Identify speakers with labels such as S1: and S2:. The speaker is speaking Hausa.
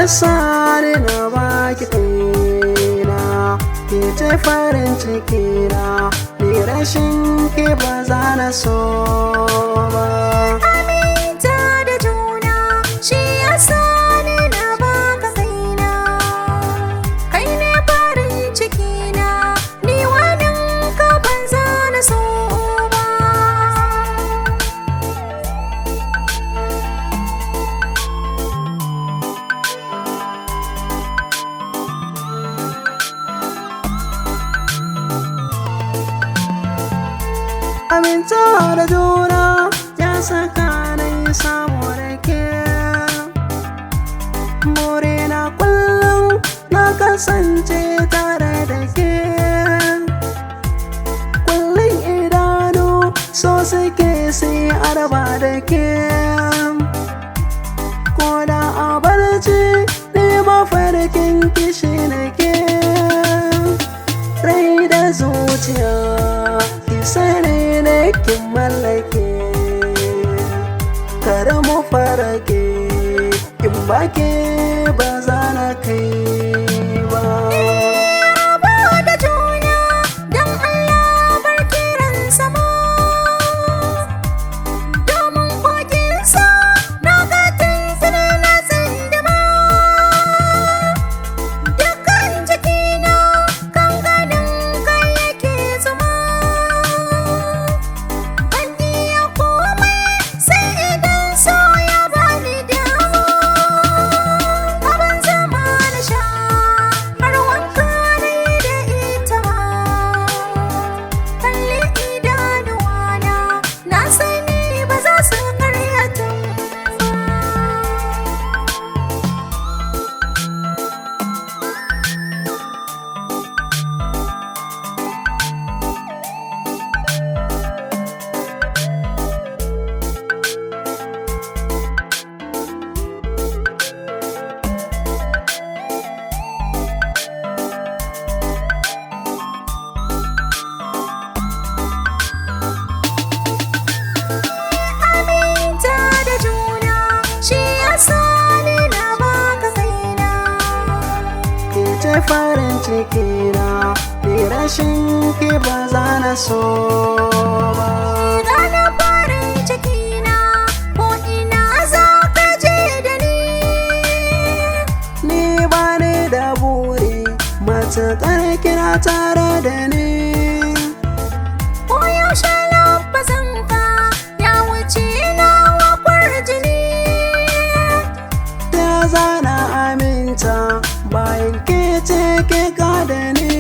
S1: yasa ni na baki kaina, ke ce farin ciki na, ni rashin ki ba za na so ba.
S2: Aminta da juna shi yasa ni na baka kaina, kai ne farin ciki na, ni wanin ka ban za na so ba.
S1: Aminta da juna ya saka na yi samu da ke, burina kullum na kasance tare da ke, kullum idanu so suke sai arba da ke, ko da a barci ne mafarkin kishi na ke, rai da zuciya ki sani ne kin mallake, kar mu farake in bake ba za na kai ba.
S2: Ba da juna don Allah bar kiran sama, domin kokinsa na katin sani na tsindima, dukkan jikina kan ganin kai yake zama, ban iya komai sai idan so ya bani dama, abin zama na sha har wanka ne da ita ma, kalli idanuwana na sani ba za su karyata ba. Aminta da juna shi yasa ni na baka kaina,
S1: Ke ce farin ciki na, ni rashin ki ba za na so ba.
S2: gana farin ciki na ko ina za ka je da ni.
S1: Ni ba ni da buri matuƙar kina tare da ni,
S2: Koyaushe lafazanka ya wuce nawa kwarjini,
S1: ta zana aminta bayan ke ce ke ka da ni.